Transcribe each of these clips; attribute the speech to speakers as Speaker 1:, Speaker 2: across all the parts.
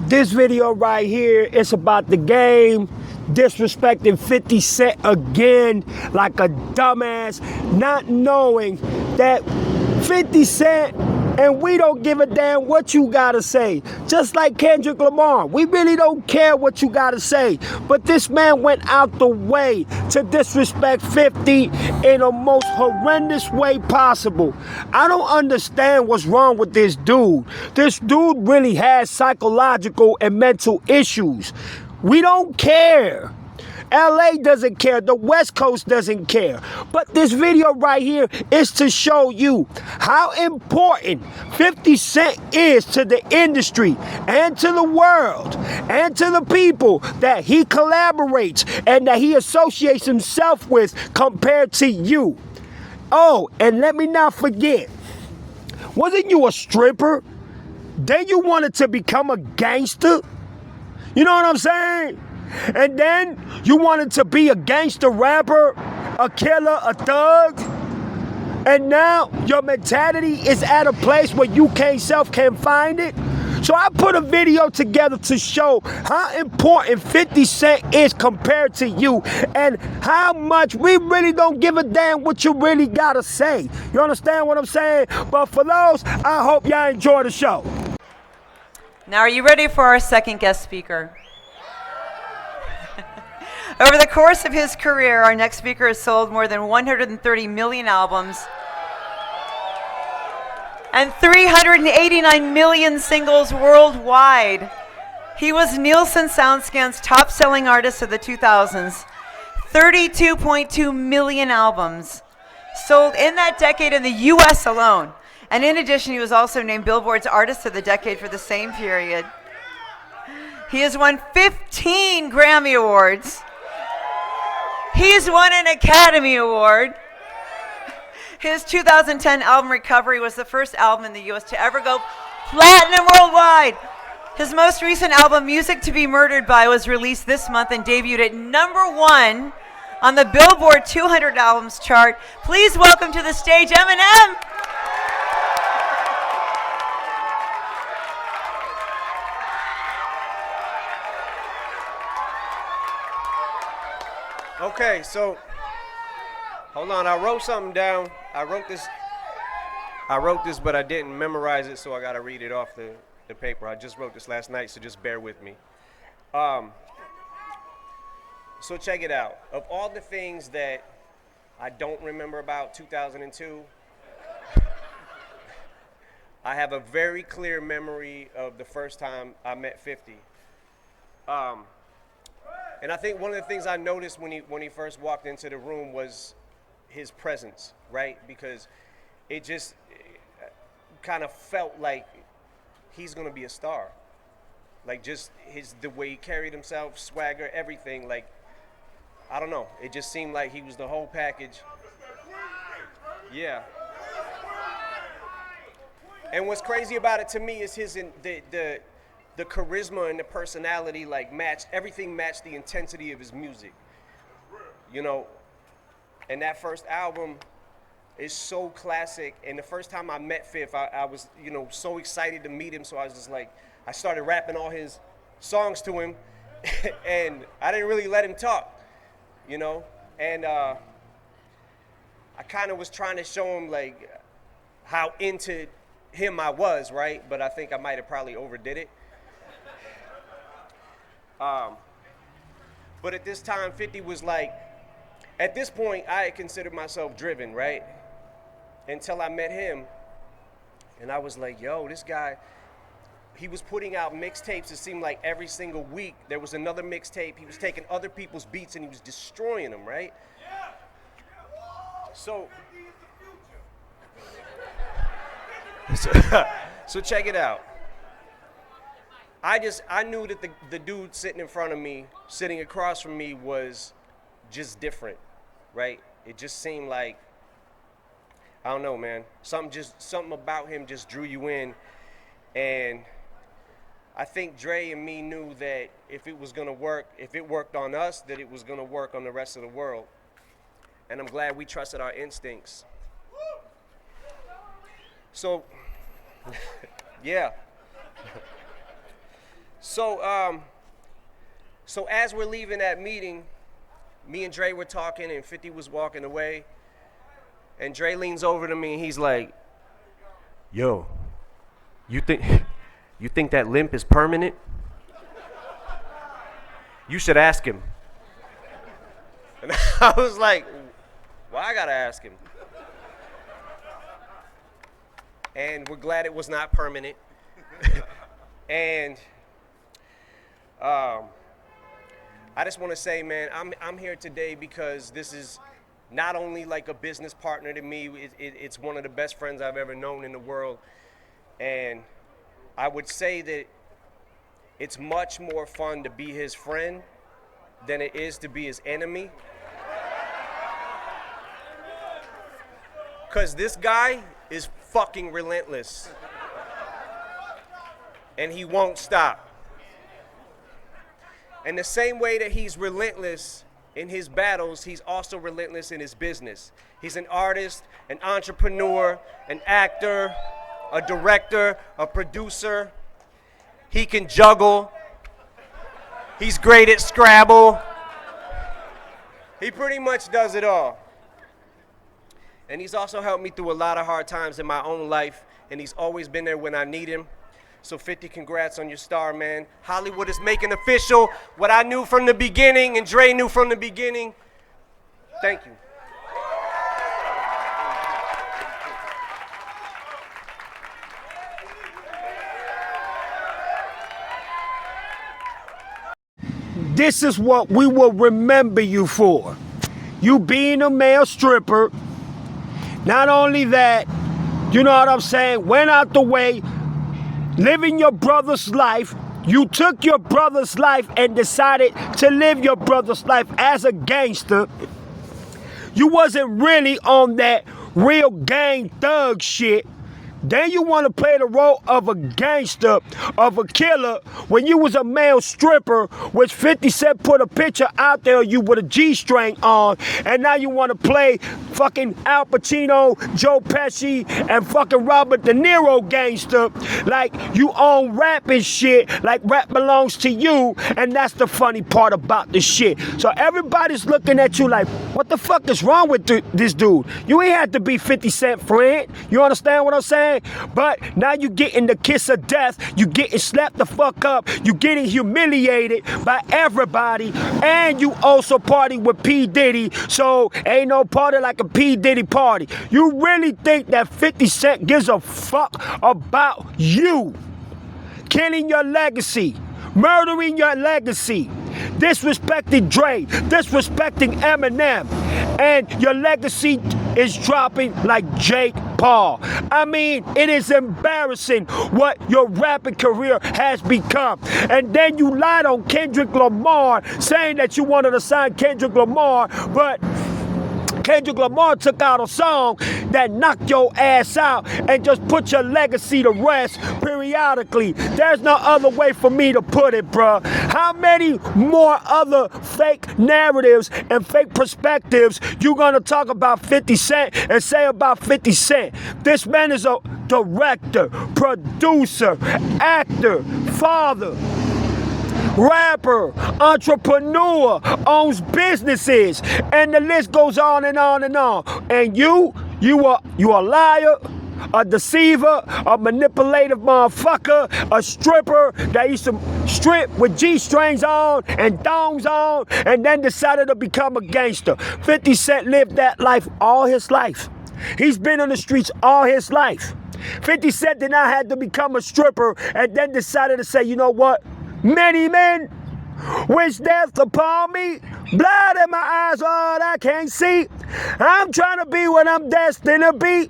Speaker 1: This video right here is about the game disrespecting 50 Cent again like a dumbass, not knowing that 50 Cent and we don't give a damn what you gotta say. Just like Kendrick Lamar, we really don't care what you gotta say. But this man went out the way to disrespect 50 in the most horrendous way possible. I don't understand what's wrong with this dude. This dude really has psychological and mental issues. We don't care. LA doesn't care. The West Coast doesn't care. But this video right here is to show you how important 50 Cent is to the industry and to the world and to the people that he collaborates and that he associates himself with compared to you. Oh, and let me not forget, wasn't you a stripper? Then you wanted to become a gangster? You know what I'm saying? And then you wanted to be a gangster rapper, a killer, a thug. And now your mentality is at a place where you can't find it. So I put a video together to show how important 50 Cent is compared to you and how much we really don't give a damn what you really gotta say. You understand what I'm saying? But for those, I hope y'all enjoy the show.
Speaker 2: Now, are you ready for our second guest speaker? Over the course of his career, our next speaker has sold more than 130 million albums and 389 million singles worldwide. He was Nielsen SoundScan's top-selling artist of the 2000s, 32.2 million albums sold in that decade in the U.S. alone. And in addition, he was also named Billboard's Artist of the Decade for the same period. He has won 15 Grammy Awards. He's won an Academy Award. His 2010 album Recovery was the first album in the U.S. to ever go platinum worldwide. His most recent album, Music to Be Murdered By, was released this month and debuted at #1 on the Billboard 200 albums chart. Please welcome to the stage Eminem.
Speaker 3: Okay, so hold on. I wrote something down. I wrote this, but I didn't memorize it, so I got to read it off the paper. I just wrote this last night, so just bear with me. So check it out. Of all the things that I don't remember about 2002, I have a very clear memory of the first time I met 50. And I think one of the things I noticed when he first walked into the room was his presence, right? Because it just kind of felt like he's gonna be a star. Like just the way he carried himself, swagger, everything. Like, I don't know. It just seemed like he was the whole package. Yeah. And what's crazy about it to me is the charisma and the personality, like everything matched the intensity of his music, you know. And that first album is so classic. And the first time I met Fifth, I was, you know, so excited to meet him. So I was just like, I started rapping all his songs to him, and I didn't really let him talk, you know. And I kind of was trying to show him like how into him I was, right? But I think I might have probably overdid it. But at this time, 50 was like, at this point, I had considered myself driven, right? Until I met him, and I was like, yo, this guy, he was putting out mixtapes. It seemed like every single week there was another mixtape. He was taking other people's beats and he was destroying them, right? So check it out. I knew that the dude sitting in front of me, sitting across from me, was just different, right? It just seemed like, I don't know, man. Something about him just drew you in, and I think Dre and me knew that if it was gonna work, if it worked on us, that it was gonna work on the rest of the world. And I'm glad we trusted our instincts. So, yeah. So as we're leaving that meeting, me and Dre were talking and 50 was walking away. And Dre leans over to me and he's like, yo, you think that limp is permanent? You should ask him. And I was like, why I gotta ask him? And we're glad it was not permanent. And I just want to say, man, I'm here today because this is not only like a business partner to me, it's one of the best friends I've ever known in the world. And I would say that it's much more fun to be his friend than it is to be his enemy. Because this guy is fucking relentless. And he won't stop. And the same way that he's relentless in his battles, he's also relentless in his business. He's an artist, an entrepreneur, an actor, a director, a producer. He can juggle. He's great at Scrabble. He pretty much does it all. And he's also helped me through a lot of hard times in my own life, and he's always been there when I need him. So 50, congrats on your star, man. Hollywood is making official what I knew from the beginning and Dre knew from the beginning. Thank you.
Speaker 1: This is what we will remember you for. You being a male stripper. Not only that, you know what I'm saying, went out the way, living your brother's life. You took your brother's life and decided to live your brother's life as a gangster. You wasn't really on that real gang thug shit. Then you want to play the role of a gangster, of a killer, when you was a male stripper, which 50 Cent put a picture out there of you with a G-string on, and now you want to play fucking Al Pacino, Joe Pesci, and fucking Robert De Niro gangster, like you own rap and shit, like rap belongs to you, and that's the funny part about the shit. So everybody's looking at you like, what the fuck is wrong with this dude? You ain't had to be 50 Cent friend. You understand what I'm saying? But now you getting the kiss of death, you getting slapped the fuck up, you getting humiliated by everybody, and you also party with P. Diddy, so ain't no party like a P. Diddy party. You really think that 50 Cent gives a fuck about you? Killing your legacy, murdering your legacy, disrespecting Dre, disrespecting Eminem, and your legacy is dropping like Jake Paul. I mean, it is embarrassing what your rapping career has become. And then you lied on Kendrick Lamar, saying that you wanted to sign Kendrick Lamar, but Kendrick Lamar took out a song that knocked your ass out and just put your legacy to rest periodically. There's no other way for me to put it, bruh. How many more other fake narratives and fake perspectives you gonna talk about 50 Cent and say about 50 Cent? This man is a director, producer, actor, father, rapper, entrepreneur, owns businesses, and the list goes on and on and on. And you a liar, a deceiver, a manipulative motherfucker, a stripper that used to strip with G-strings on and thongs on, and then decided to become a gangster. 50 Cent lived that life all his life. He's been on the streets all his life. 50 Cent did not have to become a stripper and then decided to say, you know what? Many men wish death upon me, blood in my eyes, all I can't see. I'm trying to be what I'm destined to be.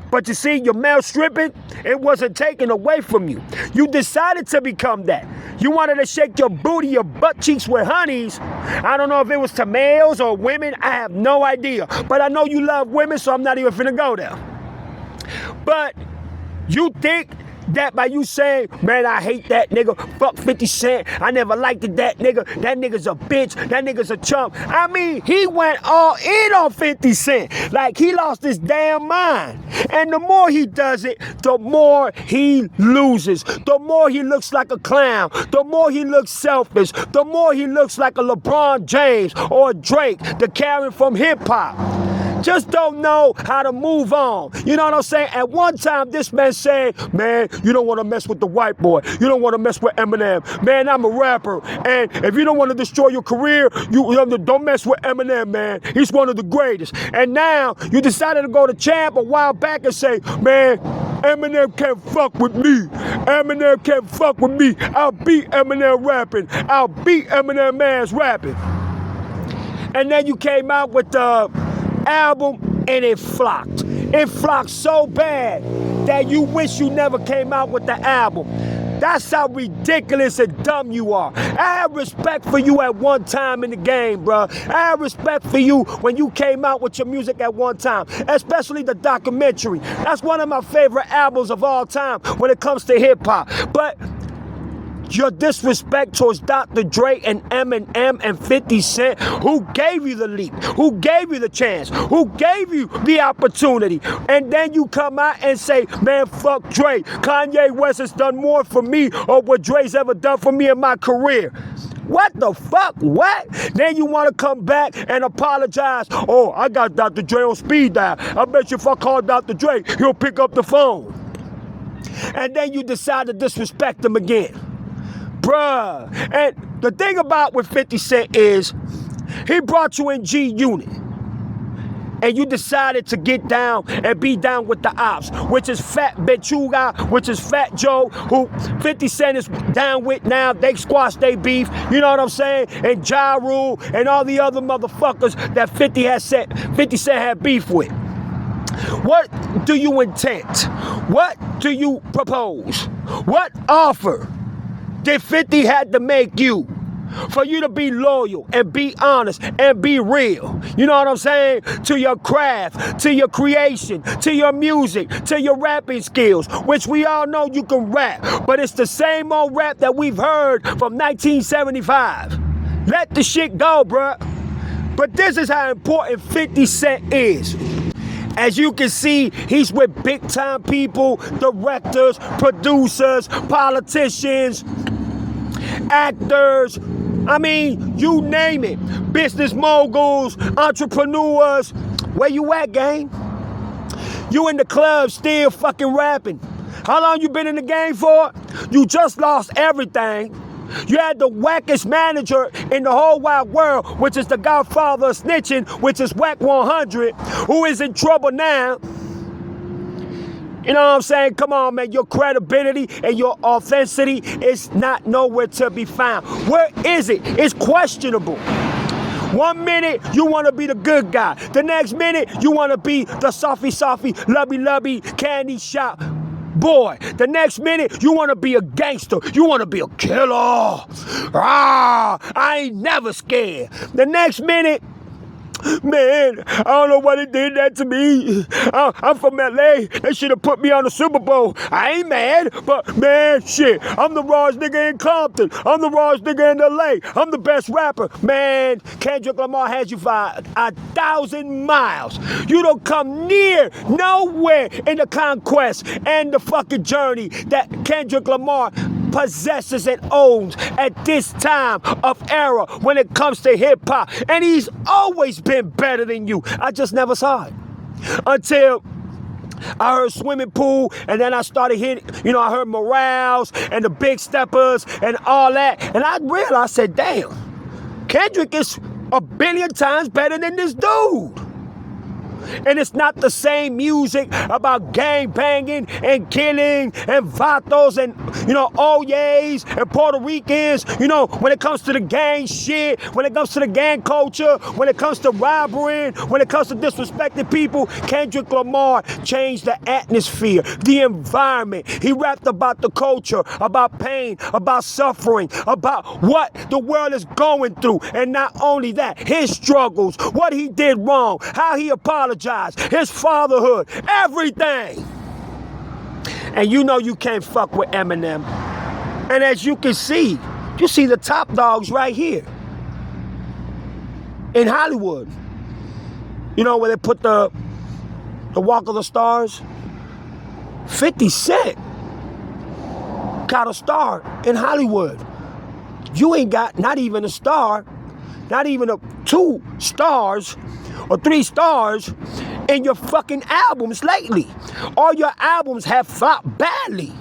Speaker 1: But you see, your male stripping, it wasn't taken away from you. You decided to become that. You wanted to shake your booty, your butt cheeks with honeys. I don't know if it was to males or women. I have no idea. But I know you love women, so I'm not even finna go there. But you think that by you saying, man, I hate that nigga, fuck 50 Cent, I never liked it, that nigga's a bitch, that nigga's a chump. I mean, he went all in on 50 Cent. Like, he lost his damn mind. And the more he does it, the more he loses. The more he looks like a clown. The more he looks selfish. The more he looks like a LeBron James or a Drake, the Karen from hip-hop. Just don't know how to move on. You know what I'm saying? At one time, this man said, man, you don't want to mess with the white boy. You don't want to mess with Eminem. Man, I'm a rapper. And if you don't want to destroy your career, you don't mess with Eminem, man. He's one of the greatest. And now you decided to go to Champ a while back and say, man, Eminem can't fuck with me. Eminem can't fuck with me. I'll beat Eminem rapping. I'll beat Eminem man's rapping. And then you came out with the album and it flopped. It flopped so bad that you wish you never came out with the album. That's how ridiculous and dumb you are. I have respect for you at one time in the game, bro. I have respect for you when you came out with your music at one time, especially the documentary. That's one of my favorite albums of all time when it comes to hip hop. But your disrespect towards Dr. Dre and Eminem and 50 Cent, who gave you the leap, who gave you the chance, who gave you the opportunity, and then you come out and say, man, fuck Dre. Kanye West has done more for me or what Dre's ever done for me in my career. What the fuck? What? Then you want to come back and apologize. Oh, I got Dr. Dre on speed dial. I bet you if I call Dr. Dre, he'll pick up the phone. And then you decide to disrespect him again. Bruh. And the thing about with 50 Cent is he brought you in G Unit. And you decided to get down and be down with the ops, which is Fat Bechuga, which is Fat Joe, who 50 Cent is down with now. They squashed their beef, you know what I'm saying? And Ja Rule and all the other motherfuckers that 50 Cent had beef with. What do you intend? What do you propose? What offer did 50 had to make you for you to be loyal and be honest and be real? You know what I'm saying? To your craft, to your creation, to your music, to your rapping skills, which we all know you can rap, but it's the same old rap that we've heard from 1975. Let the shit go, bruh. But this is how important 50 Cent is. As you can see, he's with big time people, directors, producers, politicians, actors, I mean, you name it. Business moguls, entrepreneurs. Where you at, gang? You in the club still fucking rapping. How long you been in the game for? You just lost everything. You had the wackest manager in the whole wide world, which is the godfather of snitching, which is Wack 100, who is in trouble now. You know what I'm saying? Come on, man. Your credibility and your authenticity is not nowhere to be found. Where is it? It's questionable. 1 minute, you want to be the good guy. The next minute, you want to be the softy, lubby, candy shop boy. The next minute, you want to be a gangster. You want to be a killer. I ain't never scared. The next minute, man, I don't know why they did that to me. I'm from LA. They should have put me on the Super Bowl. I ain't mad, but man, shit, I'm the rawest nigga in Compton. I'm the rawest nigga in LA. I'm the best rapper. Man, Kendrick Lamar has you for 1,000 miles. You don't come near nowhere in the conquest and the fucking journey that Kendrick Lamar possesses and owns at this time of era when it comes to hip-hop. And he's always been better than you. I just never saw it. Until I heard Swimming Pool, and then I started hearing, I heard Morales and the Big Steppers and all that. And I realized, I said, damn, Kendrick is 1 billion times better than this dude. And it's not the same music about gang banging and killing and vatos and, Oyes and Puerto Ricans, when it comes to the gang shit, when it comes to the gang culture, when it comes to robbery, when it comes to disrespecting people. Kendrick Lamar changed the atmosphere, the environment. He rapped about the culture, about pain, about suffering, about what the world is going through. And not only that, his struggles, what he did wrong, how he apologized, his fatherhood, everything. And you know you can't fuck with Eminem. And as you can see, you see the top dogs right here in Hollywood. You know where they put the Walk of the Stars? 50 Cent got a star in Hollywood. You ain't got not even a star, not even 2 stars or 3 stars in your fucking albums lately. All your albums have flopped badly.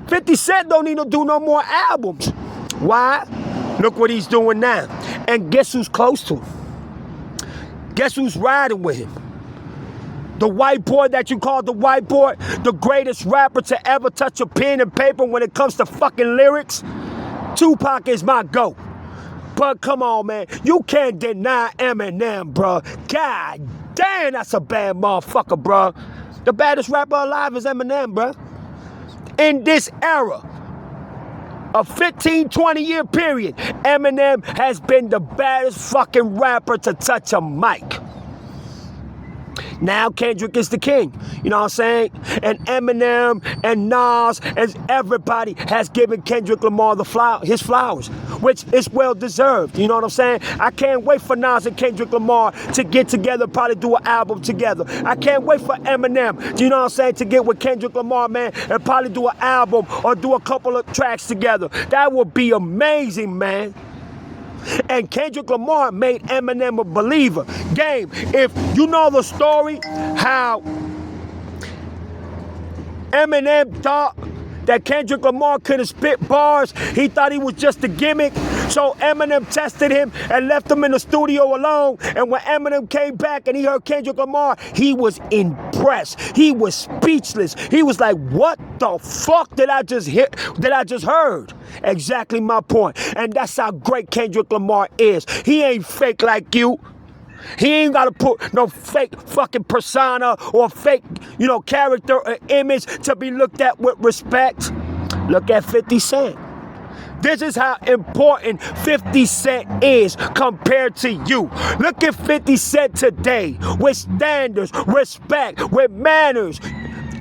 Speaker 1: 50 Cent don't need to do no more albums. Why? Look what he's doing now. And guess who's close to him? Guess who's riding with him? The white boy that you call the white boy, the greatest rapper to ever touch a pen and paper when it comes to fucking lyrics. Tupac is my GOAT. But come on, man, you can't deny Eminem, bro. God damn, that's a bad motherfucker, bro. The baddest rapper alive is Eminem, bro. In this era, a 15, 20-year period, Eminem has been the baddest fucking rapper to touch a mic. Now Kendrick is the king, you know what I'm saying? And Eminem and Nas and everybody has given Kendrick Lamar his flowers, which is well deserved, you know what I'm saying? I can't wait for Nas and Kendrick Lamar to get together, probably do an album together. I can't wait for Eminem, you know what I'm saying, to get with Kendrick Lamar, man, and probably do an album or do a couple of tracks together. That would be amazing, man. And Kendrick Lamar made Eminem a believer. Game, if you know the story, how Eminem thought that Kendrick Lamar couldn't spit bars, he thought he was just a gimmick. So Eminem tested him and left him in the studio alone. And when Eminem came back and he heard Kendrick Lamar, he was impressed. He was speechless. He was like, what the fuck did I just heard? Exactly my point. And that's how great Kendrick Lamar is. He ain't fake like you. He ain't got to put no fake fucking persona or fake, character or image to be looked at with respect. Look at 50 Cent. This is how important 50 Cent is compared to you. Look at 50 Cent today with standards, respect, with manners.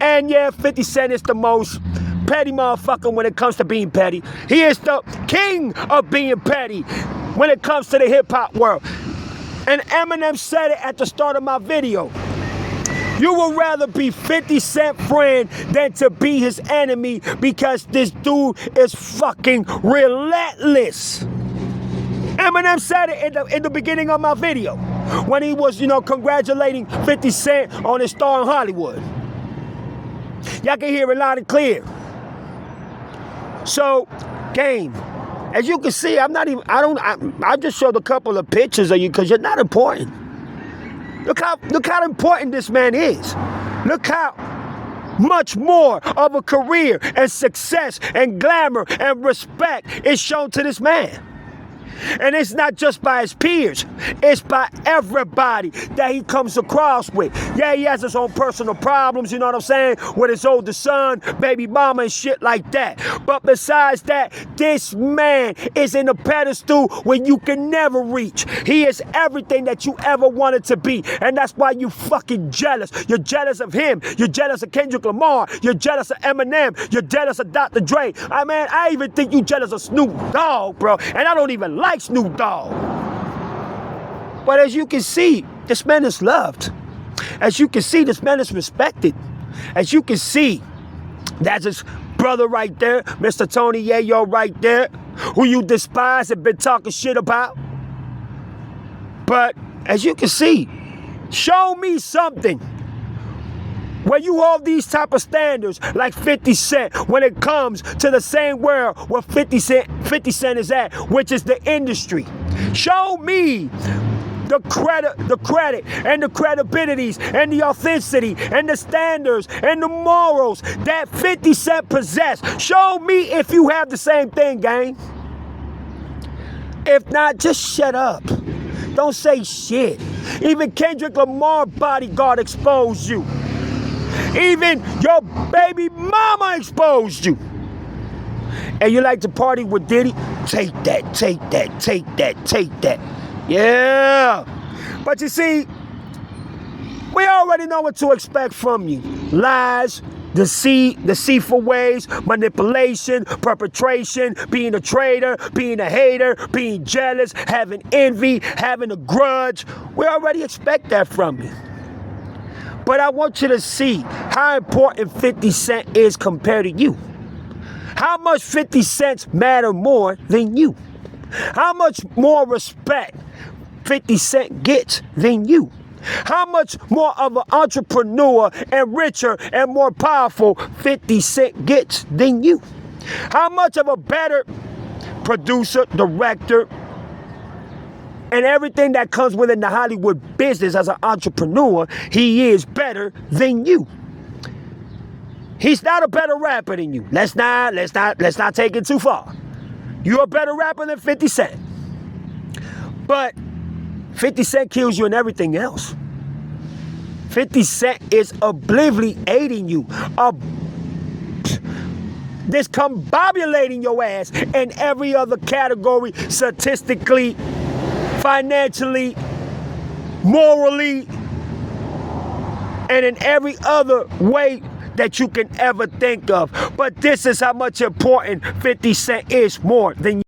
Speaker 1: And yeah, 50 Cent is the most petty motherfucker when it comes to being petty. He is the king of being petty when it comes to the hip-hop world. And Eminem said it at the start of my video. You would rather be 50 Cent friend than to be his enemy because this dude is fucking relentless. Eminem said it in the beginning of my video when he was, congratulating 50 Cent on his star in Hollywood. Y'all can hear it loud and clear. So, game. As you can see, I just showed a couple of pictures of you because you're not important. Look how important this man is. Look how much more of a career and success and glamour and respect is shown to this man. And it's not just by his peers, it's by everybody that he comes across with. Yeah, he has his own personal problems, you know what I'm saying, with his older son, baby mama and shit like that. But besides that, this man is in a pedestal where you can never reach. He is everything that you ever wanted to be. And that's why you fucking jealous. You're jealous of him. You're jealous of Kendrick Lamar. You're jealous of Eminem. You're jealous of Dr. Dre. I even think you jealous of Snoop Dogg, bro. And I don't even like Snoop Dogg. But as you can see, this man is loved. As you can see, this man is respected. As you can see, that's his brother right there, Mr. Tony Yayo right there, who you despise and been talking shit about. But as you can see, show me something where you hold these type of standards like 50 Cent when it comes to the same world where 50 Cent is at, which is the industry. Show me the credit and the credibilities and the authenticity and the standards and the morals that 50 Cent possess. Show me if you have the same thing, gang. If not, just shut up. Don't say shit. Even Kendrick Lamar bodyguard exposed you. Even your baby mama exposed you. And you like to party with Diddy? Take that, take that, take that, take that. Yeah. But you see, we already know what to expect from you. Lies, deceitful ways, manipulation, perpetration, being a traitor, being a hater, being jealous, having envy, having a grudge. We already expect that from you. But I want you to see how important 50 Cent is compared to you. How much 50 cents matter more than you? How much more respect 50 Cent gets than you? How much more of an entrepreneur and richer and more powerful 50 Cent gets than you? How much of a better producer, director, and everything that comes within the Hollywood business as an entrepreneur, he is better than you. He's not a better rapper than you. Let's not take it too far. You're a better rapper than 50 Cent. But 50 Cent kills you in everything else. 50 Cent is obliterating you. Discombobulating your ass in every other category, statistically, financially, morally, and in every other way that you can ever think of. But this is how much important 50 Cent is more than you.